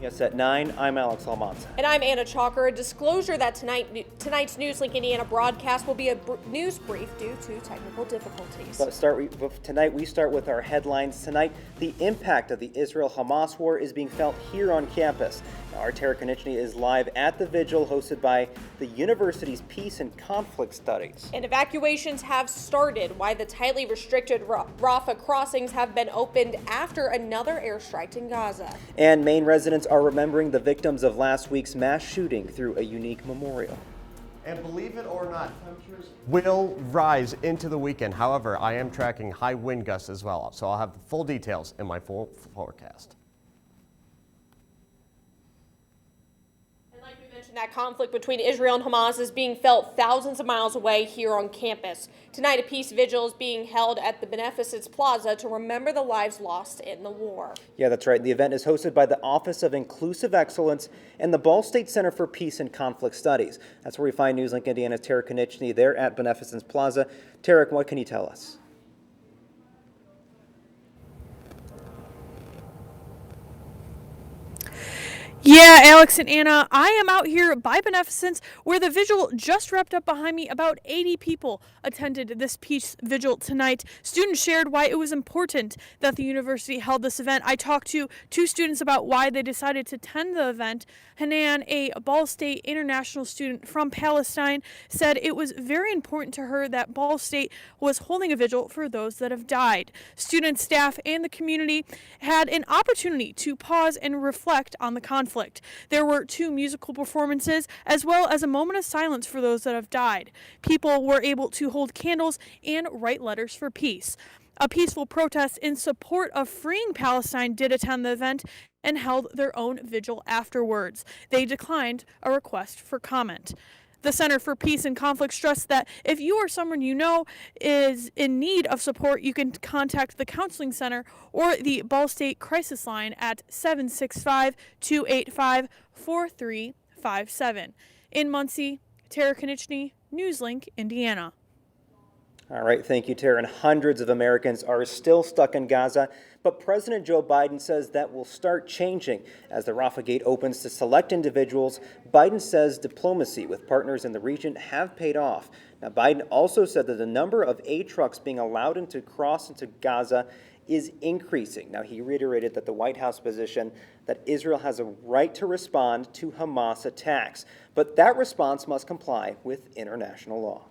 Yes, at 9, I'm Alex Almanza. And I'm Anna Chalker. A disclosure that tonight's NewsLink Indiana broadcast will be a news brief due to technical difficulties. But tonight we start with our headlines. Tonight, the impact of the Israel-Hamas war is being felt here on campus. Now, our Tara Konechny is live at the vigil hosted by the university's Peace and Conflict Studies. And evacuations have started. Why the tightly restricted Rafah crossings have been opened after another airstrike in Gaza. And Maine residents are remembering the victims of last week's mass shooting through a unique memorial. And believe it or not, temperatures will rise into the weekend. However, I am tracking high wind gusts as well, so I'll have the full details in my full forecast. That conflict between Israel and Hamas is being felt thousands of miles away here on campus. Tonight, a peace vigil is being held at the Beneficence Plaza to remember the lives lost in the war. Yeah, that's right. The event is hosted by the Office of Inclusive Excellence and the Ball State Center for Peace and Conflict Studies. That's where we find NewsLink Indiana's Tara Konechny there at Beneficence Plaza. Tara, what can you tell us? Yeah, Alex and Anna, I am out here by Beneficence where the vigil just wrapped up behind me. About 80 people attended this peace vigil tonight. Students shared why it was important that the university held this event. I talked to two students about why they decided to attend the event. Hanan, a Ball State international student from Palestine, said it was very important to her that Ball State was holding a vigil for those that have died. Students, staff, and the community had an opportunity to pause and reflect on the conflict. There were two musical performances as well as a moment of silence for those that have died. People were able to hold candles and write letters for peace. A peaceful protest in support of freeing Palestine did attend the event and held their own vigil afterwards. They declined a request for comment. The Center for Peace and Conflict stressed that if you or someone you know is in need of support, you can contact the Counseling Center or the Ball State Crisis Line at 765-285-4357. In Muncie, Tara Konechny, NewsLink, Indiana. All right, thank you, Tara. And hundreds of Americans are still stuck in Gaza, but President Joe Biden says that will start changing as the Rafah gate opens to select individuals. Biden says diplomacy with partners in the region have paid off. Now, Biden also said that the number of aid trucks being allowed to cross into Gaza is increasing. Now, he reiterated that the White House position that Israel has a right to respond to Hamas attacks, but that response must comply with international law.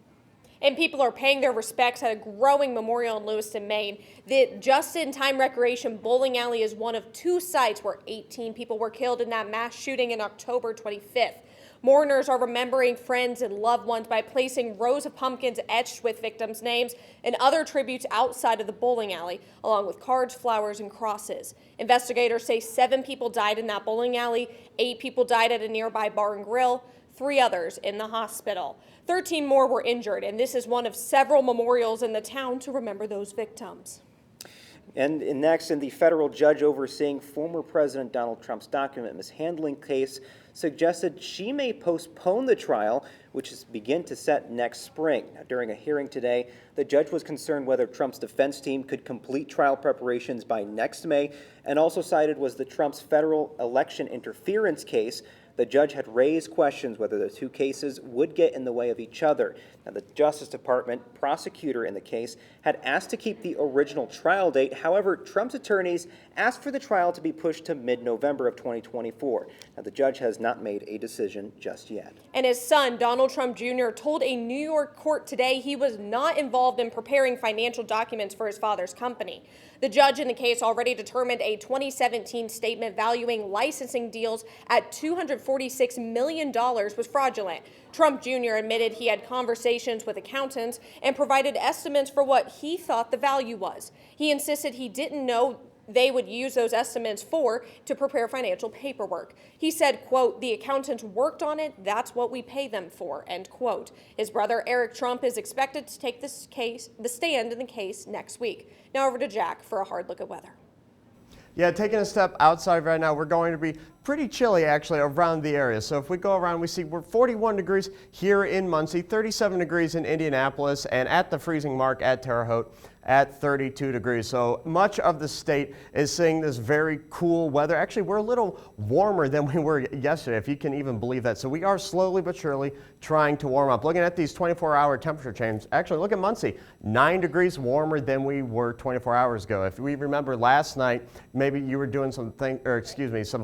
And people are paying their respects at a growing memorial in Lewiston, Maine. The just-in-time recreation bowling alley is one of two sites where 18 people were killed in that mass shooting in October 25th. Mourners are remembering friends and loved ones by placing rows of pumpkins etched with victims' names and other tributes outside of the bowling alley, along with cards, flowers, and crosses. Investigators say 7 people died in that bowling alley, 8 people died at a nearby bar and grill, 3 others in the hospital. 13 more were injured, and this is one of several memorials in the town to remember those victims. And next, the federal judge overseeing former President Donald Trump's document mishandling case suggested she may postpone the trial, which is begin to set next spring. Now, during a hearing today, the judge was concerned whether Trump's defense team could complete trial preparations by next May, and also cited was the Trump's federal election interference case. The judge had raised questions whether the two cases would get in the way of each other. Now, the Justice Department prosecutor in the case had asked to keep the original trial date. However, Trump's attorneys asked for the trial to be pushed to mid-November of 2024. Now, the judge has not made a decision just yet. And his son, Donald Trump Jr., told a New York court today he was not involved in preparing financial documents for his father's company. The judge in the case already determined a 2017 statement valuing licensing deals at $246 million was fraudulent. Trump Jr. admitted he had conversations with accountants and provided estimates for what he thought the value was. He insisted he didn't know they would use those estimates to prepare financial paperwork. He said, quote, "The accountants worked on it. That's what we pay them for," end quote. His brother, Eric Trump, is expected to take the stand in the case next week. Now over to Jack for a hard look at weather. Yeah, taking a step outside right now, we're going to be pretty chilly actually around the area. So if we go around, we see we're 41 degrees here in Muncie, 37 degrees in Indianapolis, and at the freezing mark at Terre Haute at 32 degrees. So much of the state is seeing this very cool weather. Actually, we're a little warmer than we were yesterday, if you can even believe that. So we are slowly but surely trying to warm up. Looking at these 24-hour temperature changes, actually look at Muncie, 9 degrees warmer than we were 24 hours ago. If we remember last night, maybe you were doing some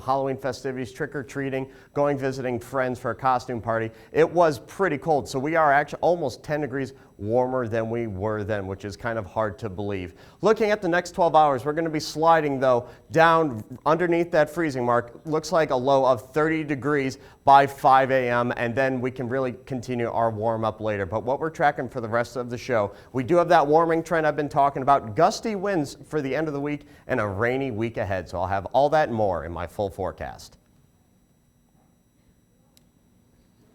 Halloween festivities, trick-or-treating, going visiting friends for a costume party. It was pretty cold. So we are actually almost 10 degrees warmer than we were then, which is kind of hard to believe. Looking at the next 12 hours, we're going to be sliding, though, down underneath that freezing mark. Looks like a low of 30 degrees by 5 a.m., and then we can really continue our warm-up later. But what we're tracking for the rest of the show, we do have that warming trend I've been talking about, gusty winds for the end of the week, and a rainy week ahead. So I'll have all that and more in my full forecast.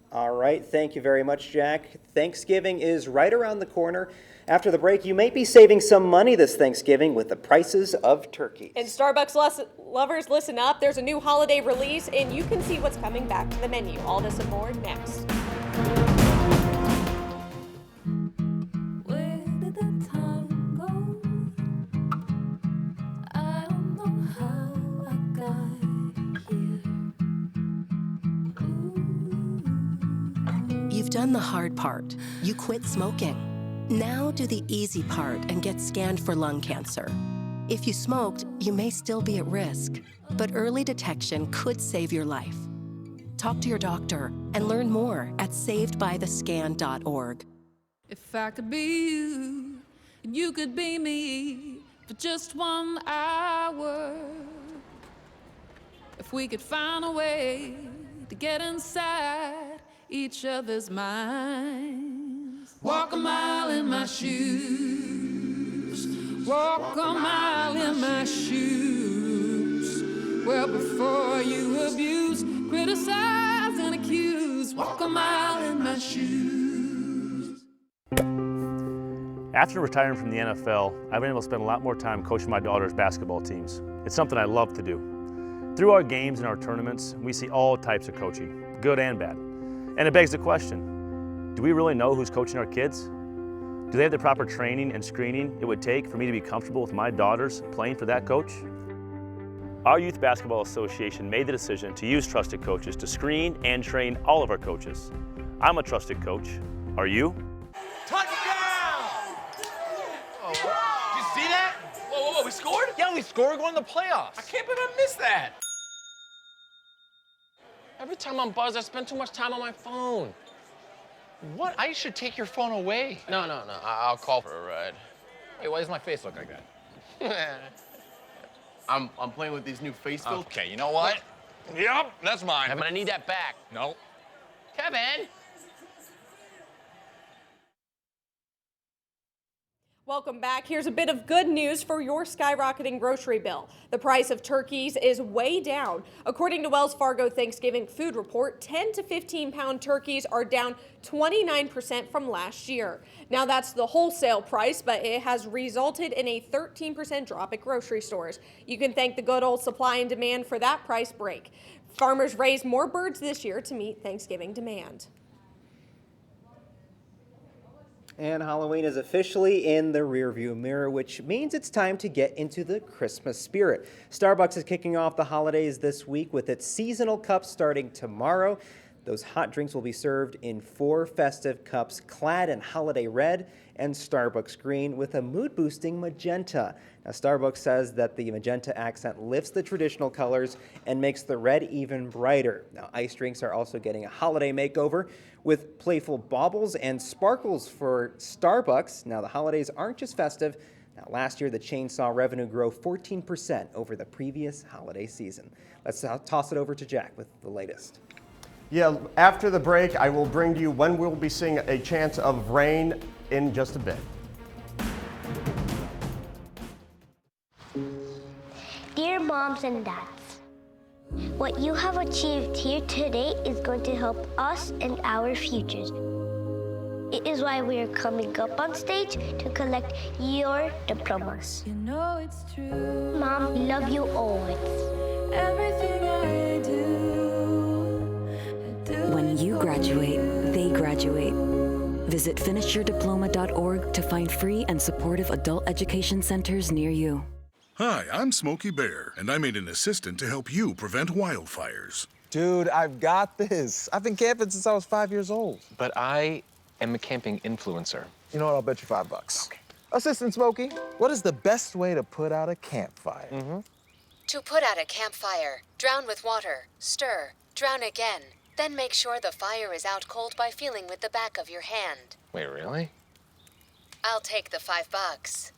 All right, thank you very much, Jack. Thanksgiving is right around the corner. After the break, you may be saving some money this Thanksgiving with the prices of turkeys. And Starbucks lovers, listen up. There's a new holiday release, and you can see what's coming back to the menu. All this and more next. Where did the time go? I don't know how I got here. You've done the hard part. You quit smoking. Now do the easy part and get scanned for lung cancer. If you smoked, you may still be at risk, but early detection could save your life. Talk to your doctor and learn more at savedbythescan.org. If I could be you, and you could be me for just 1 hour. If we could find a way to get inside each other's minds. Walk a mile in my shoes. Walk a mile in my shoes. Well, before you abuse, criticize, and accuse. Walk a mile in my shoes. After retiring from the NFL, I've been able to spend a lot more time coaching my daughter's basketball teams. It's something I love to do. Through our games and our tournaments, we see all types of coaching, good and bad. And it begs the question, do we really know who's coaching our kids? Do they have the proper training and screening it would take for me to be comfortable with my daughters playing for that coach? Our Youth Basketball Association made the decision to use trusted coaches to screen and train all of our coaches. I'm a trusted coach. Are you? Touchdown! Oh, did you see that? Whoa, we scored? Yeah, we scored. We're going to the playoffs. I can't believe I missed that. Every time I'm buzzed, I spend too much time on my phone. What? I should take your phone away. No. I'll call for a ride. Hey, why does my face look like that? I'm playing with these new face filters. Okay, you know what? Yep, that's mine. I'm gonna need that back. No. Kevin! Welcome back. Here's a bit of good news for your skyrocketing grocery bill. The price of turkeys is way down. According to Wells Fargo Thanksgiving Food Report, 10 to 15-pound turkeys are down 29% from last year. Now that's the wholesale price, but it has resulted in a 13% drop at grocery stores. You can thank the good old supply and demand for that price break. Farmers raised more birds this year to meet Thanksgiving demand. And Halloween is officially in the rearview mirror, which means it's time to get into the Christmas spirit. Starbucks is kicking off the holidays this week with its seasonal cups starting tomorrow. Those hot drinks will be served in 4 festive cups clad in holiday red and Starbucks green with a mood-boosting magenta. Now, Starbucks says that the magenta accent lifts the traditional colors and makes the red even brighter. Now, ice drinks are also getting a holiday makeover with playful baubles and sparkles for Starbucks. Now, the holidays aren't just festive. Now, last year, the chain saw revenue grow 14% over the previous holiday season. Let's toss it over to Jack with the latest. Yeah, after the break, I will bring to you when we'll be seeing a chance of rain in just a bit. Dear moms and dads, what you have achieved here today is going to help us and our futures. It is why we are coming up on stage to collect your diplomas. You know it's true. Mom, love you always. Everything I do. When you graduate, they graduate. Visit finishyourdiploma.org to find free and supportive adult education centers near you. Hi, I'm Smokey Bear, and I made an assistant to help you prevent wildfires. Dude, I've got this. I've been camping since I was 5 years old. But I am a camping influencer. You know what? I'll bet you $5. Okay. Assistant Smokey, what is the best way to put out a campfire? To put out a campfire, drown with water, stir, drown again. Then make sure the fire is out cold by feeling with the back of your hand. Wait, really? I'll take the $5.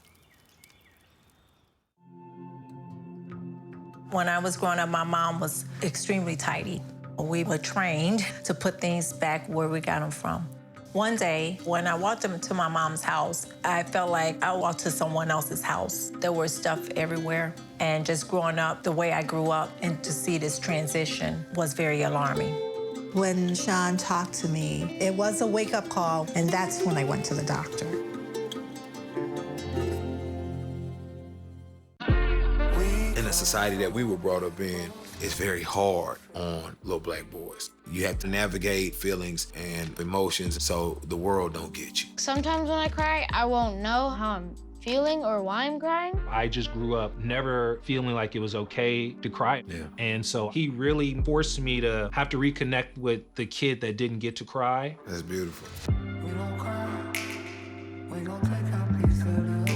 When I was growing up, my mom was extremely tidy. We were trained to put things back where we got them from. One day, when I walked into my mom's house, I felt like I walked to someone else's house. There was stuff everywhere. And just growing up the way I grew up and to see this transition was very alarming. When Sean talked to me, it was a wake-up call, and that's when I went to the doctor. In the society that we were brought up in, it's very hard on little black boys. You have to navigate feelings and emotions so the world don't get you. Sometimes when I cry, I won't know how I'm feeling or why I'm crying. I just grew up never feeling like it was okay to cry. Yeah. And so he really forced me to have to reconnect with the kid that didn't get to cry. That's beautiful. We don't cry. We gon' take our piece of the pie.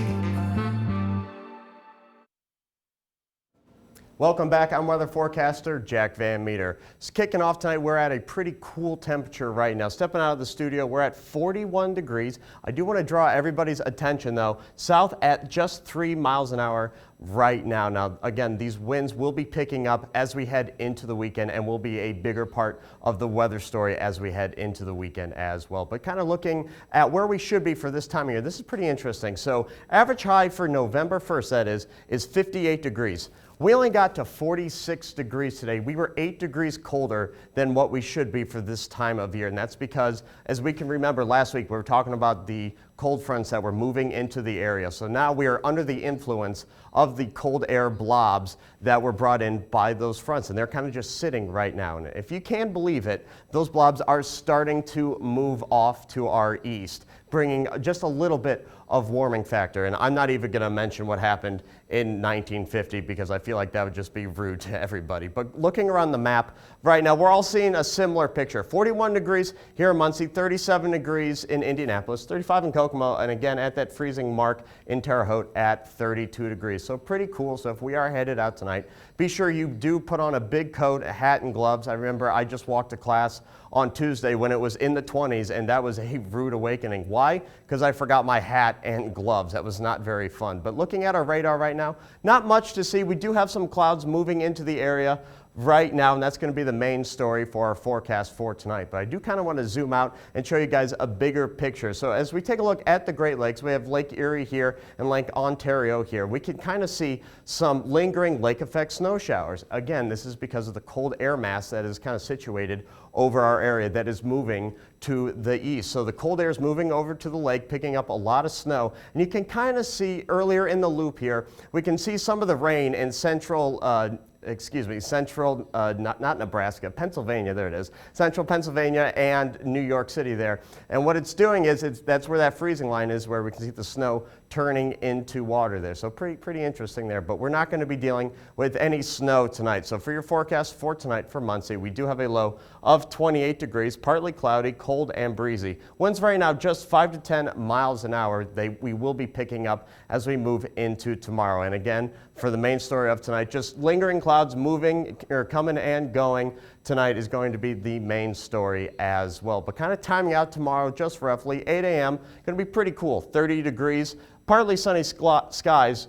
Welcome back. I'm weather forecaster Jack Van Meter. It's kicking off tonight. We're at a pretty cool temperature right now. Stepping out of the studio, we're at 41 degrees. I do want to draw everybody's attention though. South at just 3 miles an hour right now. Now, again, these winds will be picking up as we head into the weekend and will be a bigger part of the weather story as we head into the weekend as well. But kind of looking at where we should be for this time of year, this is pretty interesting. So average high for November 1st, that is 58 degrees. We only got to 46 degrees today. We were 8 degrees colder than what we should be for this time of year. And that's because, as we can remember last week, we were talking about the cold fronts that were moving into the area. So now we are under the influence of the cold air blobs that were brought in by those fronts. And they're kind of just sitting right now. And if you can believe it, those blobs are starting to move off to our east, bringing just a little bit of warming factor. And I'm not even going to mention what happened in 1950 because I feel like that would just be rude to everybody. But looking around the map right now, we're all seeing a similar picture. 41 degrees here in Muncie, 37 degrees in Indianapolis, 35 in Kokomo, and again at that freezing mark in Terre Haute at 32 degrees. So pretty cool. So if we are headed out tonight, be sure you do put on a big coat, a hat, and gloves. I remember I just walked to class on Tuesday when it was in the 20s, and that was a rude awakening. Why? Because I forgot my hat and gloves. That was not very fun. But looking at our radar right now, not much to see. We do have some clouds moving into the area right now, and that's going to be the main story for our forecast for tonight. But I do kind of want to zoom out and show you guys a bigger picture. So as we take a look at the Great Lakes, we have Lake Erie here and Lake Ontario here. We can kind of see some lingering lake effect snow showers. Again, this is because of the cold air mass that is kind of situated over our area that is moving to the east. So the cold air is moving over to the lake, picking up a lot of snow. And you can kind of see earlier in the loop here, we can see some of the rain in central not Nebraska, Pennsylvania, there it is. Central Pennsylvania and New York City there. And what it's doing is, that's where that freezing line is, where we can see the snow turning into water there. So pretty interesting there, but we're not going to be dealing with any snow tonight. So for your forecast for tonight for Muncie, we do have a low of 28 degrees, partly cloudy, cold and breezy. Winds right now just 5 to 10 miles an hour. We will be picking up as we move into tomorrow. And again, for the main story of tonight, just lingering clouds moving or coming and going tonight is going to be the main story as well. But kind of timing out tomorrow, just roughly 8 a.m., going to be pretty cool, 30 degrees, partly sunny skies,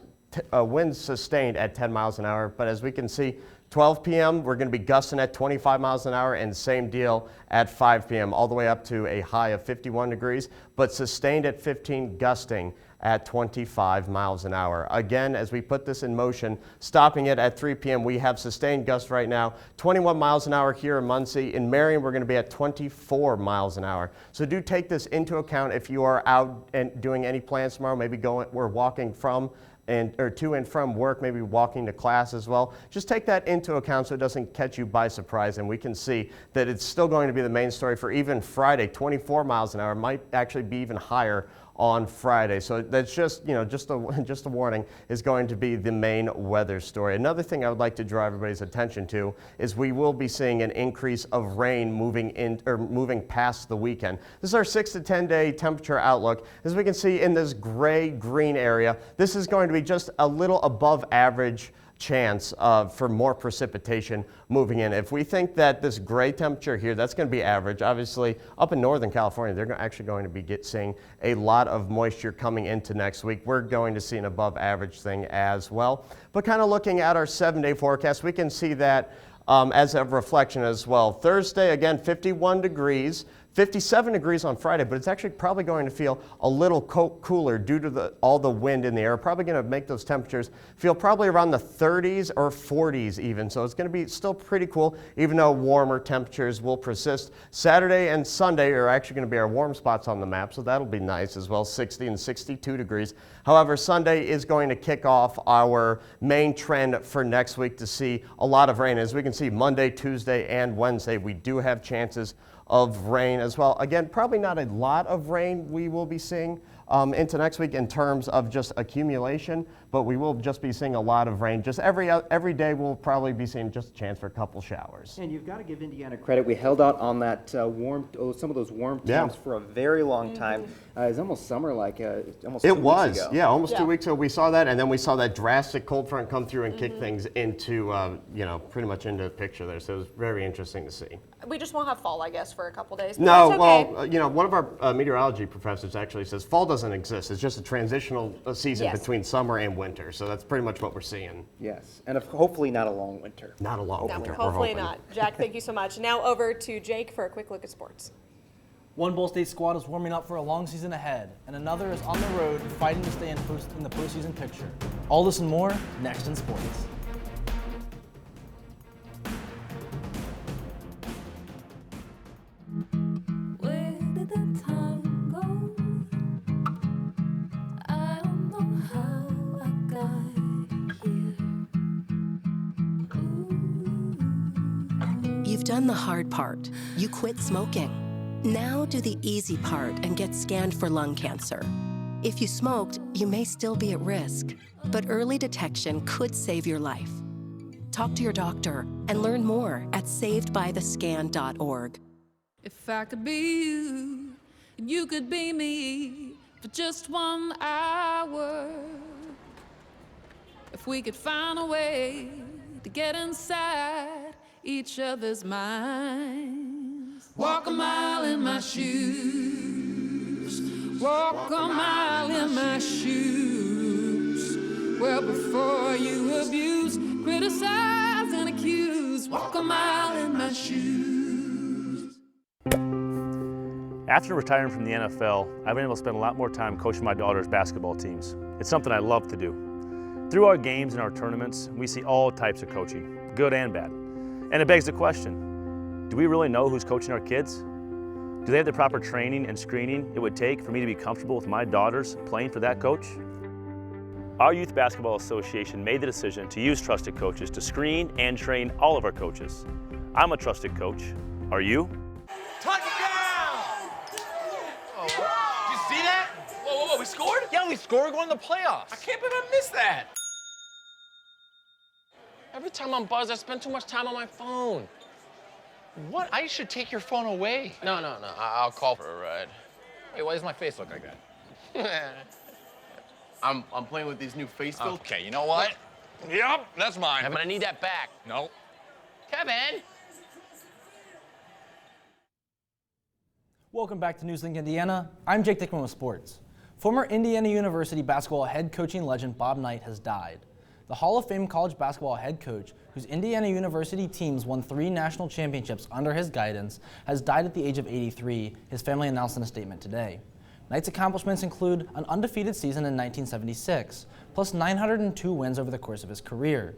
winds sustained at 10 miles an hour. But as we can see, 12 p.m., we're going to be gusting at 25 miles an hour, and same deal at 5 p.m., all the way up to a high of 51 degrees, but sustained at 15, gusting at 25 miles an hour. Again, as we put this in motion, stopping it at 3 p.m., we have sustained gusts right now, 21 miles an hour here in Muncie. In Marion, we're going to be at 24 miles an hour. So do take this into account if you are out and doing any plans tomorrow, maybe we're walking from or to and from work, maybe walking to class as well. Just take that into account so it doesn't catch you by surprise, and we can see that it's still going to be the main story for even Friday. 24 miles an hour might actually be even higher on Friday. So that's just, just a warning, is going to be the main weather story. Another thing I would like to draw everybody's attention to is we will be seeing an increase of rain moving past the weekend. This is our 6 to 10 day temperature outlook. As we can see in this gray-green area, this is going to be just a little above average chance for more precipitation moving in. If we think that this gray temperature here, that's going to be average. Obviously, up in Northern California, they're actually going to be seeing a lot of moisture coming into next week. We're going to see an above average thing as well. But kind of looking at our 7-day forecast, we can see that as a reflection as well. Thursday, again, 51 degrees. 57 degrees on Friday, but it's actually probably going to feel a little cooler due to all the wind in the air. Probably going to make those temperatures feel probably around the 30s or 40s even. So it's going to be still pretty cool, even though warmer temperatures will persist. Saturday and Sunday are actually going to be our warm spots on the map, so that'll be nice as well, 60 and 62 degrees. However, Sunday is going to kick off our main trend for next week to see a lot of rain. As we can see, Monday, Tuesday, and Wednesday, we do have chances of rain as well. Again, probably not a lot of rain we will be seeing into next week in terms of just accumulation, but we will just be seeing a lot of rain. Just every day we'll probably be seeing just a chance for a couple showers. And you've got to give Indiana credit. We held out on that some of those warm temps for a very long time. It's almost summer-like, almost 2 weeks ago. Yeah, almost 2 weeks ago we saw that, and then we saw that drastic cold front come through and kick things into, pretty much into the picture there. So it was very interesting to see. We just won't have fall, I guess, for a couple days. But No, that's okay. well, one of our meteorology professors actually says fall doesn't exist. It's just a transitional season between summer and winter. So that's pretty much what we're seeing. Yes, and hopefully not a long winter. Not a long No, winter. hopefully not. Jack, thank you so much. Now over to Jake for a quick look at sports. One Ball State squad is warming up for a long season ahead, and another is on the road fighting to stay in the postseason picture. All this and more next in sports. Where did the time go? I don't know how I got here. You've done the hard part. You quit smoking. Now do the easy part and get scanned for lung cancer. If you smoked, you may still be at risk, but early detection could save your life. Talk to your doctor and learn more at savedbythescan.org. If I could be you, and you could be me for just 1 hour. If we could find a way to get inside each other's minds. Walk a mile in my shoes. Walk a mile in my shoes. Well, before you abuse, criticize, and accuse. Walk a mile in my shoes. After retiring from the NFL, I've been able to spend a lot more time coaching my daughter's basketball teams. It's something I love to do. Through our games and our tournaments, we see all types of coaching, good and bad. And it begs the question, do we really know who's coaching our kids? Do they have the proper training and screening it would take for me to be comfortable with my daughters playing for that coach? Our Youth Basketball Association made the decision to use trusted coaches to screen and train all of our coaches. I'm a trusted coach. Are you? Touchdown! Oh, did you see that? Whoa, we scored? Yeah, we scored. We're going to the playoffs. I can't believe I missed that. Every time I'm buzzed, I spend too much time on my phone. What? I should take your phone away. No, I'll call for a ride. Hey, why does my face look like that? I'm playing with these new face filters. Okay, you know what? Yep, that's mine. But I need that back. No. Kevin! Welcome back to NewsLink Indiana. I'm Jake Dickman with sports. Former Indiana University basketball head coaching legend Bob Knight has died. The Hall of Fame college basketball head coach, whose Indiana University teams won 3 national championships under his guidance, has died at the age of 83, his family announced in a statement today. Knight's accomplishments include an undefeated season in 1976, plus 902 wins over the course of his career.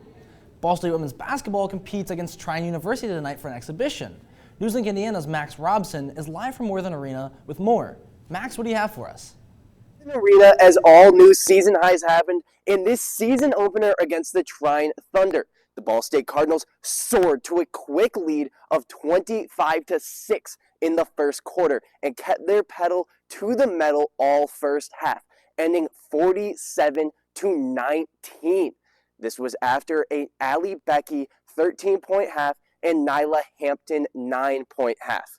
Ball State women's basketball competes against Trine University tonight for an exhibition. NewsLink Indiana's Max Robson is live from Worthen Arena with more. Max, what do you have for us? Arena, as all new season highs happened, in this season opener against the Trine Thunder. The Ball State Cardinals soared to a quick lead of 25-6 in the first quarter and kept their pedal to the metal all first half, ending 47-19. This was after a Allie Becky 13-point half and Nyla Hampton 9-point half.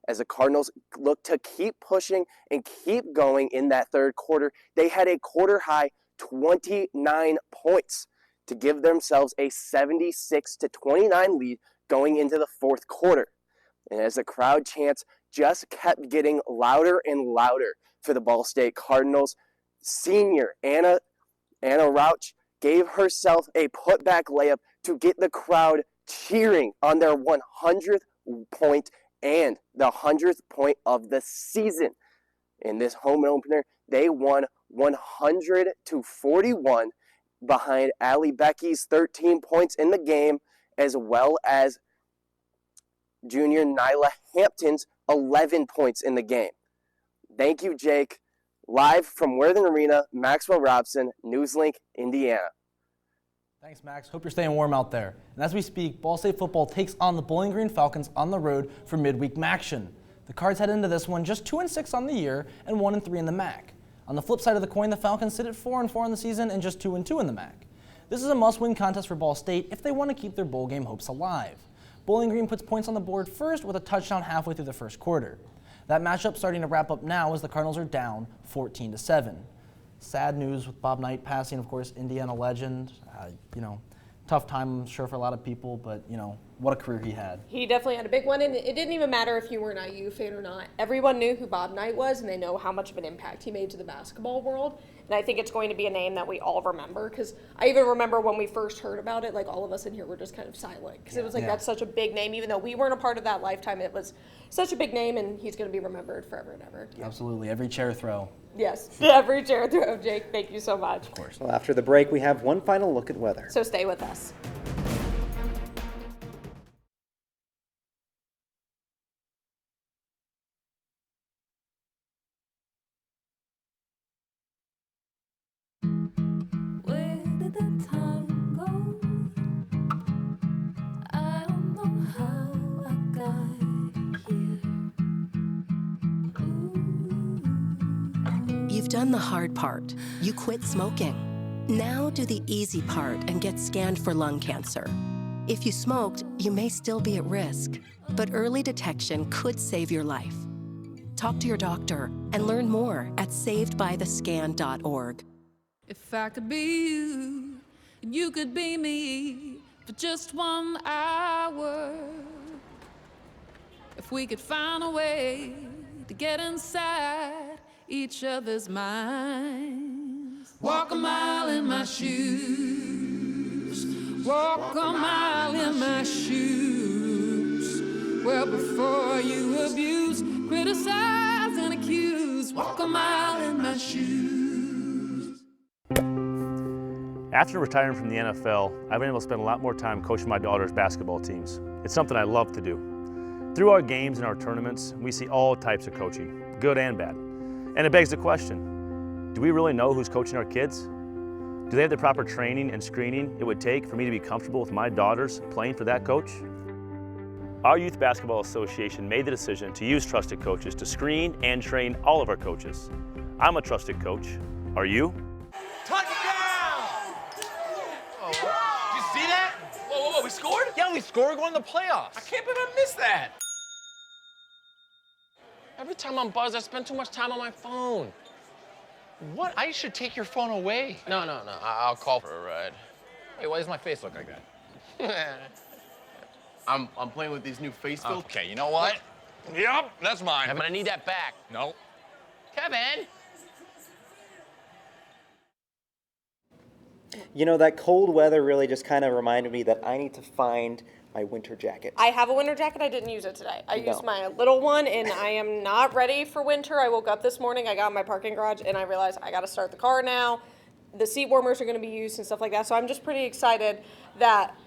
As the Cardinals looked to keep pushing and keep going in that third quarter, they had a quarter-high 29 points to give themselves a 76-29 lead going into the fourth quarter. And as the crowd chants just kept getting louder and louder for the Ball State Cardinals, senior Anna Rauch gave herself a putback layup to get the crowd cheering on their 100th point and the 100th point of the season. In this home opener, they won 100-41 behind Allie Becky's 13 points in the game, as well as junior Nyla Hampton's 11 points in the game. Thank you, Jake. Live from Worthing Arena, Maxwell Robson, NewsLink, Indiana. Thanks, Max. Hope you're staying warm out there. And as we speak, Ball State football takes on the Bowling Green Falcons on the road for midweek MACtion. The Cards head into this one just 2-6 on the year and 1-3 in the MAC. On the flip side of the coin, the Falcons sit at 4-4 on the season and just 2-2 in the MAC. This is a must-win contest for Ball State if they want to keep their bowl game hopes alive. Bowling Green puts points on the board first with a touchdown halfway through the first quarter. That matchup starting to wrap up now as the Cardinals are down 14-7. Sad news with Bob Knight passing, of course, Indiana legend. Tough time, I'm sure, for a lot of people, but, what a career he had. He definitely had a big one, and it didn't even matter if you were an IU fan or not. Everyone knew who Bob Knight was, and they know how much of an impact he made to the basketball world. And I think it's going to be a name that we all remember, because I even remember when we first heard about it, like all of us in here were just kind of silent, because it was like, that's such a big name. Even though we weren't a part of that lifetime, it was such a big name, and he's going to be remembered forever and ever. Absolutely. Every chair throw. Yes, every chair throw. Jake, thank you so much. Of course. Well, after the break, we have one final look at weather. So stay with us. You've done the hard part. You quit smoking. Now do the easy part and get scanned for lung cancer. If you smoked, you may still be at risk, but early detection could save your life. Talk to your doctor and learn more at savedbythescan.org. If I could be you, and you could be me for just 1 hour. If we could find a way to get inside each other's minds. Walk a mile in my shoes. Walk a mile in my shoes. Well, before you abuse, criticize, and accuse. Walk a mile in my shoes. After retiring from the NFL, I've been able to spend a lot more time coaching my daughter's basketball teams. It's something I love to do. Through our games and our tournaments, we see all types of coaching, good and bad. And it begs the question, do we really know who's coaching our kids? Do they have the proper training and screening it would take for me to be comfortable with my daughters playing for that coach? Our Youth Basketball Association made the decision to use trusted coaches to screen and train all of our coaches. I'm a trusted coach. Are you? Touchdown! Oh, did you see that? Whoa, we scored? Yeah, we scored. We're going to the playoffs. I can't believe I missed that. Every time I'm buzzed, I spend too much time on my phone. What? I should take your phone away. No, I'll call for a ride. Hey, why does my face look like that? I'm playing with these new face filters. Okay, you know what? Yep, that's mine. I'm gonna need that back. No. Kevin! That cold weather really just kind of reminded me that I need to find my winter jacket. I have a winter jacket. I didn't use it today. I No. used my little one, and I am not ready for winter. I woke up this morning, I got in my parking garage, and I realized I got to start the car now. The seat warmers are going to be used and stuff like that. So I'm just pretty excited that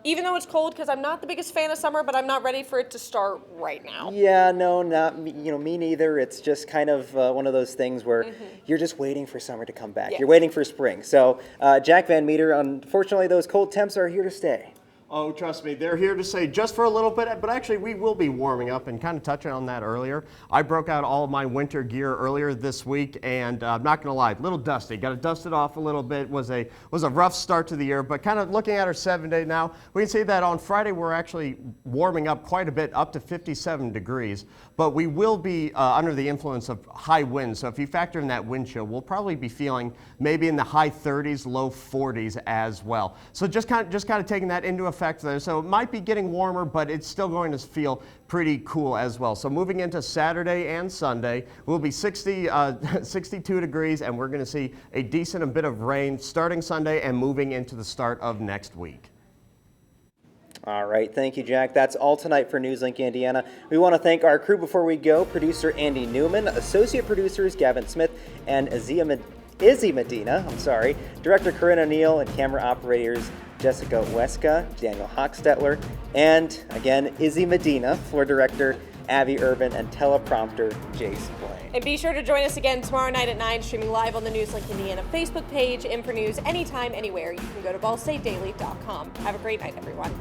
Even though it's cold, because I'm not the biggest fan of summer, but I'm not ready for it to start right now. Yeah, no, not me, me neither. It's just kind of one of those things where you're just waiting for summer to come back. Yes. You're waiting for spring. So, Jack Van Meter, unfortunately, those cold temps are here to stay. Oh, trust me, they're here to stay just for a little bit, but actually we will be warming up, and kind of touching on that earlier. I broke out all of my winter gear earlier this week, and I'm not going to lie, a little dusty. Got to dust it off a little bit. Was a rough start to the year, but kind of looking at our 7-day now, we can see that on Friday we're actually warming up quite a bit, up to 57 degrees, but we will be under the influence of high winds. So if you factor in that wind chill, we'll probably be feeling maybe in the high 30s, low 40s as well. So just kind of taking that into effect there. So it might be getting warmer, but it's still going to feel pretty cool as well. So moving into Saturday and Sunday, we'll be 62 degrees, and we're going to see a decent bit of rain starting Sunday and moving into the start of next week. All right, thank you, Jack. That's all tonight for NewsLink Indiana. We want to thank our crew before we go: producer Andy Newman, associate producers Gavin Smith and Izzy Medina, director Corinne O'Neill, and camera operators Jessica Weska, Daniel Hochstetler, and again, Izzy Medina, floor director Abby Urban, and teleprompter Jace Blaine. And be sure to join us again tomorrow night at 9, streaming live on the NewsLink Indiana Facebook page. And for news anytime, anywhere, you can go to ballstatedaily.com. Have a great night, everyone.